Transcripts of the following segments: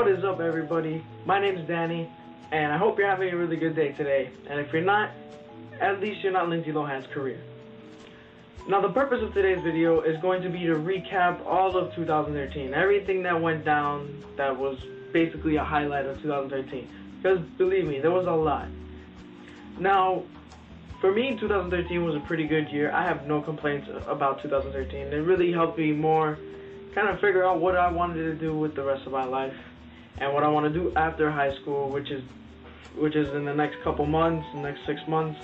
What is up, everybody? My name's Danny, and I hope you're having a really good day today. And if you're not, at least you're not Lindsay Lohan's career. Now, the purpose of today's video is going to be to recap all of 2013, everything that went down that was basically a highlight of 2013. Because believe me, there was a lot. Now, for me, 2013 was a pretty good year. I have no complaints about 2013. It really helped me more kind of figure out what I wanted to do with the rest of my life and what I want to do after high school, which is in the next couple months, the next 6 months.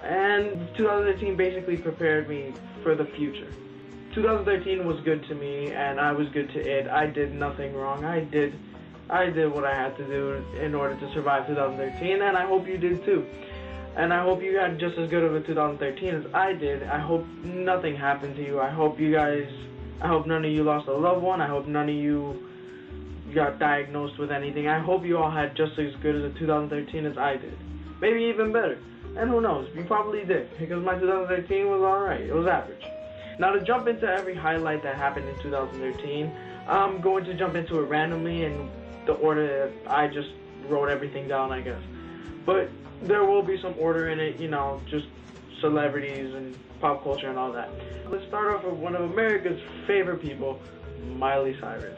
And 2013 basically prepared me for the future. 2013 was good to me, and I was good to it. I did nothing wrong. I did what I had to do in order to survive 2013, and I hope you did too. And I hope you had just as good of a 2013 as I did. I hope nothing happened to you. I hope none of you lost a loved one. I hope none of you got diagnosed with anything. I hope you all had just as good of a 2013 as I did. Maybe even better. And who knows, you probably did, because my 2013 was alright. It was average. Now, to jump into every highlight that happened in 2013, I'm going to jump into it randomly in the order that I just wrote everything down, I guess. But there will be some order in it, just celebrities and pop culture and all that. Let's start off with one of America's favorite people, Miley Cyrus.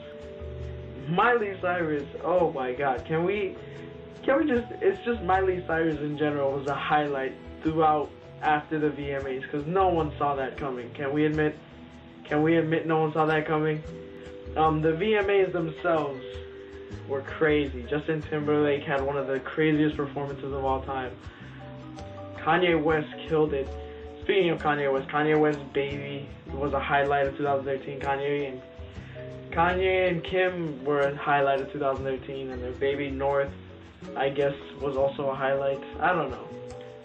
Miley Cyrus, oh my god, can we just, it's just Miley Cyrus in general was a highlight throughout after the VMAs, because no one saw that coming. Can we admit no one saw that coming? The VMAs themselves were crazy. Justin Timberlake had one of the craziest performances of all time. Kanye West killed it. Speaking of Kanye West's Baby was a highlight of 2013. Kanye and Kim were a highlight of 2013, and their baby North, I guess, was also a highlight. I don't know.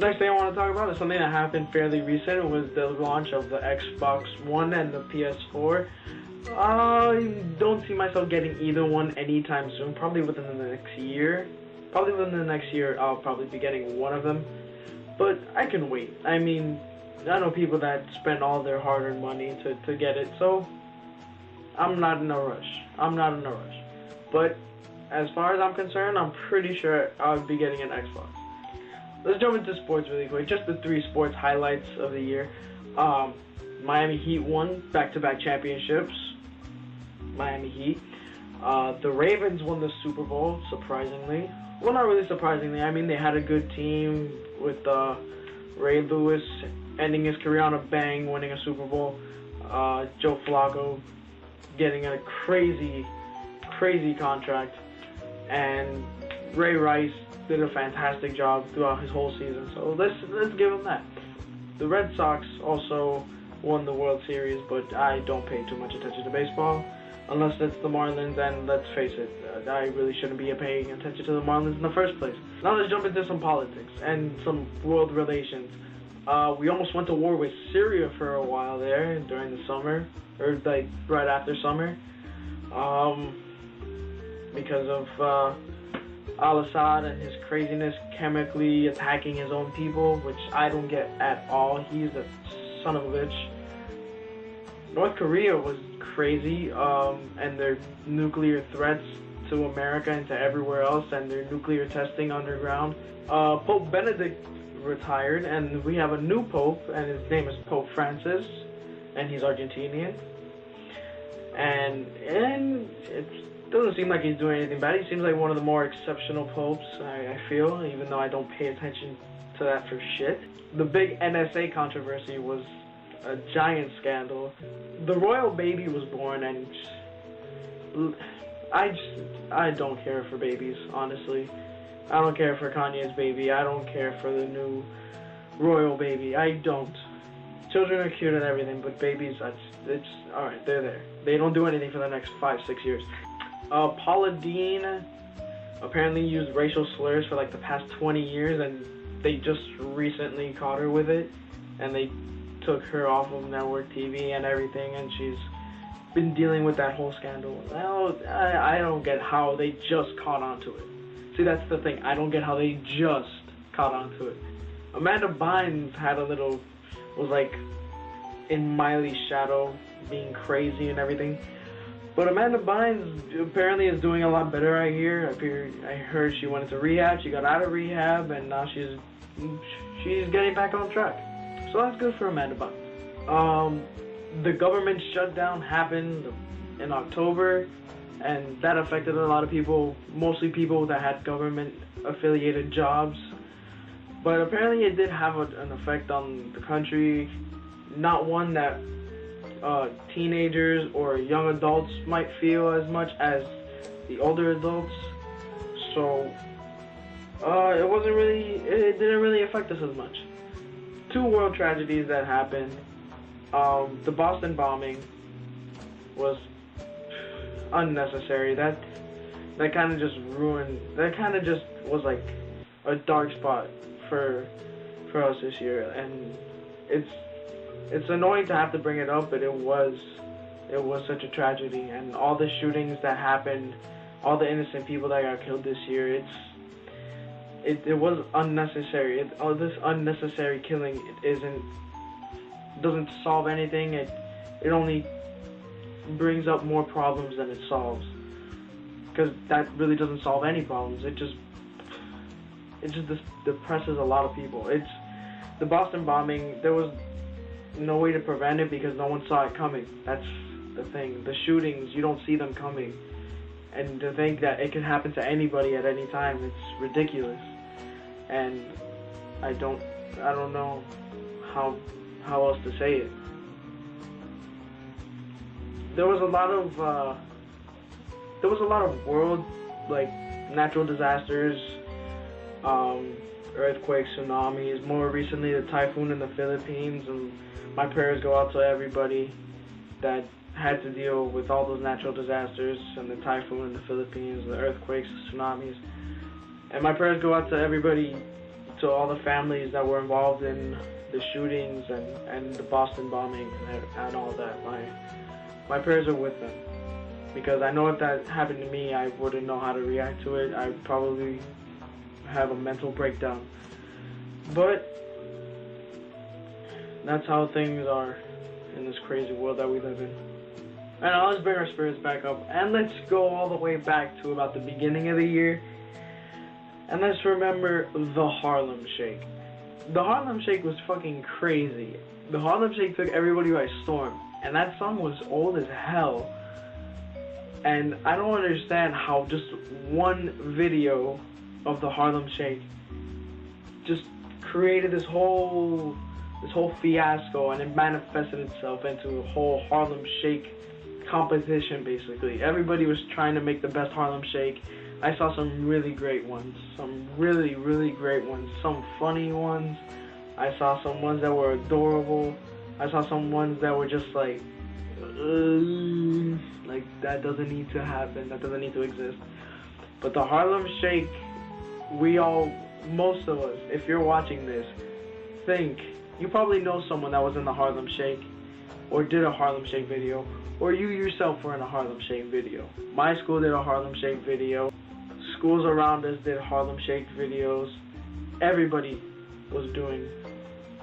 Next thing I want to talk about is something that happened fairly recent. It was the launch of the Xbox One and the PS4. I don't see myself getting either one anytime soon. Probably within the next year. I'll probably be getting one of them. But I can wait. I mean, I know people that spend all their hard-earned money to get it, so I'm not in a rush. But as far as I'm concerned, I'm pretty sure I'll be getting an Xbox. Let's jump into sports really quick. Just the 3 sports highlights of the year. Miami Heat won back-to-back championships. Miami Heat. The Ravens won the Super Bowl, surprisingly. Well, not really surprisingly. I mean, they had a good team with Ray Lewis ending his career on a bang, winning a Super Bowl. Joe Flacco getting a crazy contract. And Ray Rice did a fantastic job throughout his whole season. So let's give him that. The Red Sox also won the World Series, but I don't pay too much attention to baseball. Unless it's the Marlins, and let's face it, I really shouldn't be paying attention to the Marlins in the first place. Now let's jump into some politics and some world relations. We almost went to war with Syria for a while there during the summer, or like right after summer, because of Al-Assad and his craziness chemically attacking his own people, which I don't get at all. He's a son of a bitch. North Korea was crazy, and their nuclear threats to America and to everywhere else, and their nuclear testing underground. Pope Benedict retired, and we have a new pope, and his name is Pope Francis, and he's Argentinian. And it doesn't seem like he's doing anything bad. He seems like one of the more exceptional popes, I feel, even though I don't pay attention to that for shit. The big NSA controversy was a giant scandal. The royal baby was born, and I don't care for babies, honestly. I don't care for Kanye's baby. I don't care for the new royal baby. I don't. Children are cute and everything, but babies, it's alright, they're there. They don't do anything for the next 5-6 years. Paula Deen apparently used racial slurs for like the past 20 years, and they just recently caught her with it, and they took her off of network TV and everything, and she's been dealing with that whole scandal. Well, I don't get how they just caught on to it. See, that's the thing. I don't get how they just caught on to it. Amanda Bynes was like in Miley's shadow, being crazy and everything. But Amanda Bynes apparently is doing a lot better. I heard she went into rehab. She got out of rehab, and now she's getting back on track. So that's good for Amanda Bynes. The government shutdown happened in October, and that affected a lot of people, mostly people that had government-affiliated jobs. But apparently it did have an effect on the country, not one that teenagers or young adults might feel as much as the older adults. So it didn't really affect us as much. Two world tragedies that happened. The Boston bombing was unnecessary. That kind of just ruined. That kind of just was like a dark spot for us this year, and it's annoying to have to bring it up, but it was such a tragedy, and all the shootings that happened, all the innocent people that got killed this year, it was unnecessary. All this unnecessary killing doesn't solve anything. It only brings up more problems than it solves, because that really doesn't solve any problems. It just depresses a lot of people. It's the Boston bombing. There was no way to prevent it because no one saw it coming. That's the thing. The shootings, you don't see them coming, and to think that it can happen to anybody at any time, it's ridiculous. And I don't know how else to say it. There was a lot of world, like, natural disasters, earthquakes, tsunamis, more recently the typhoon in the Philippines, and my prayers go out to everybody that had to deal with all those natural disasters and the typhoon in the Philippines, the earthquakes, the tsunamis. And my prayers go out to everybody, to all the families that were involved in the shootings and the Boston bombing and all that. My prayers are with them, because I know if that happened to me, I wouldn't know how to react to it. I'd probably have a mental breakdown. But that's how things are in this crazy world that we live in. And now let's bring our spirits back up, and let's go all the way back to about the beginning of the year, and let's remember the Harlem Shake. The Harlem Shake was fucking crazy. The Harlem Shake took everybody by storm, and that song was old as hell. And I don't understand how just one video of the Harlem Shake just created this whole fiasco, and it manifested itself into a whole Harlem Shake competition. Basically, everybody was trying to make the best Harlem Shake. I saw some really great ones, some really great ones, some funny ones. I saw some ones that were adorable. I saw some ones that were just like that doesn't need to happen, that doesn't need to exist. But the Harlem Shake, most of us, if you're watching this, you probably know someone that was in the Harlem Shake, or did a Harlem Shake video, or you yourself were in a Harlem Shake video. My school did a Harlem Shake video. Schools around us did Harlem Shake videos. Everybody was doing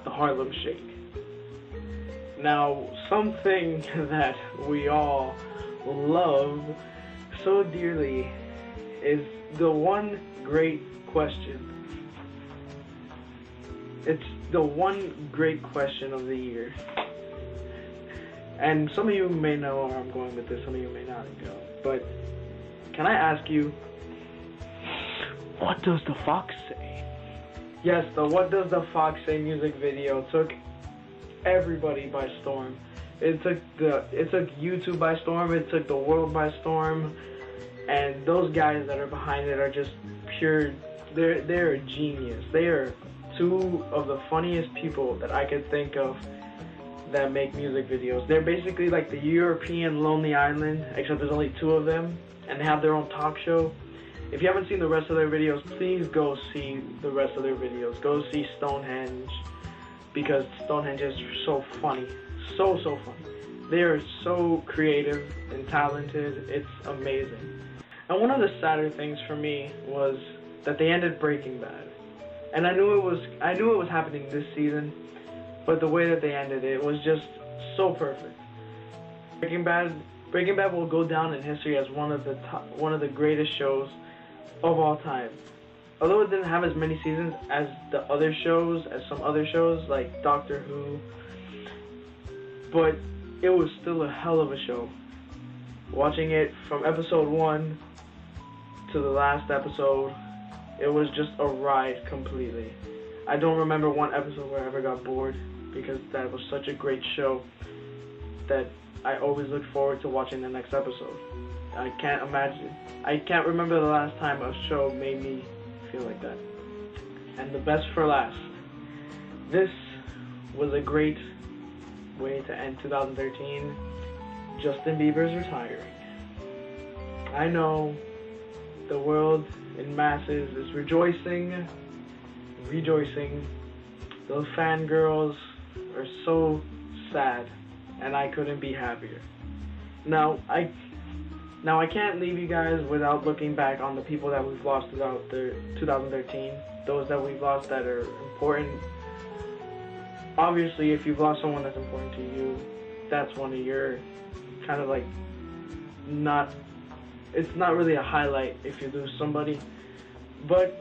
the Harlem Shake. Now, something that we all love so dearly is the one great question. It's the one great question of the year. And some of you may know where I'm going with this, some of you may not go. But can I ask you, what does the Fox say? Yes, the What Does the Fox Say music video took everybody by storm. It took YouTube by storm, it took the world by storm, and those guys that are behind it are just pure, they're a genius. They are two of the funniest people that I could think of that make music videos. They're basically like the European Lonely Island, except there's only two of them, and they have their own talk show. If you haven't seen the rest of their videos, please go see the rest of their videos. Go see Stonehenge, because Stonehenge is so funny. So funny. They are so creative and talented. It's amazing. And one of the sadder things for me was that they ended Breaking Bad. And I knew it was happening this season, but the way that they ended it was just so perfect. Breaking Bad Breaking Bad will go down in history as one of the greatest shows of all time. Although it didn't have as many seasons as some other shows like Doctor Who, but it was still a hell of a show. Watching it from episode 1 to the last episode, it was just a ride completely. I don't remember one episode where I ever got bored, because that was such a great show that I always look forward to watching the next episode. I can't remember the last time a show made me feel like that. And the best for last. This was a great way to end 2013. Justin Bieber's retiring. I know the world in masses is rejoicing. Those fangirls are so sad, and I couldn't be happier. Now I can't leave you guys without looking back on the people that we've lost throughout 2013. Those that we've lost that are important. Obviously, if you've lost someone that's important to you, that's one of your kind of like it's not really a highlight if you lose somebody. But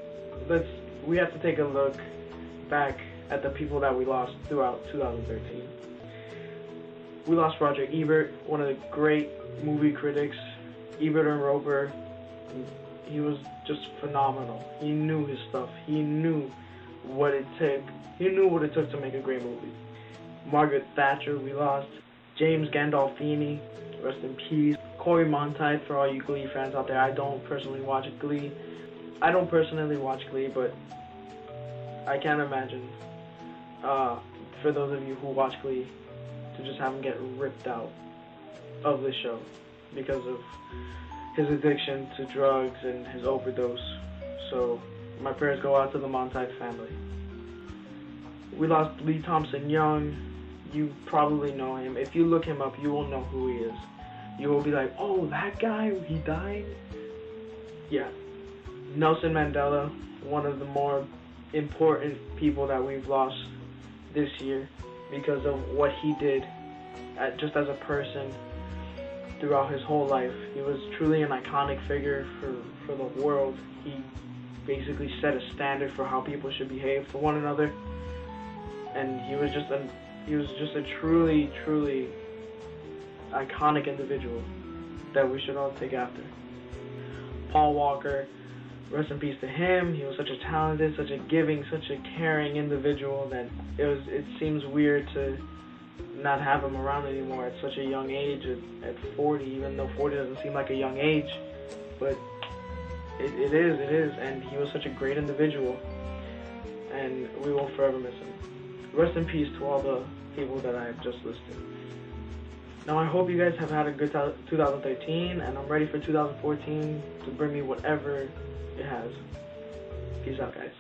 we have to take a look back at the people that we lost throughout 2013. We lost Roger Ebert, one of the great movie critics. Ebert and Roeper, he was just phenomenal. He knew his stuff. He knew what it took. He knew what it took to make a great movie. Margaret Thatcher, we lost. James Gandolfini, rest in peace. Corey Monteith, for all you Glee fans out there. I don't personally watch Glee, but I can't imagine, for those of you who watch Glee, to just have him get ripped out of the show because of his addiction to drugs and his overdose. So my prayers go out to the Monteith family. We lost Lee Thompson Young. You probably know him. If you look him up, you will know who he is. You will be like, oh, that guy, he died? Yeah. Nelson Mandela, one of the more important people that we've lost this year because of what he did just as a person throughout his whole life. He was truly an iconic figure for the world. He basically set a standard for how people should behave to one another, and he was just a truly iconic individual that we should all take after. Paul Walker, rest in peace to him. He was such a talented, such a giving, such a caring individual that it seems weird to not have him around anymore at such a young age, at 40, even though 40 doesn't seem like a young age, but it is, and he was such a great individual, and we will forever miss him. Rest in peace to all the people that I have just listed. Now I hope you guys have had a good 2013, and I'm ready for 2014 to bring me whatever it has. Peace out, guys.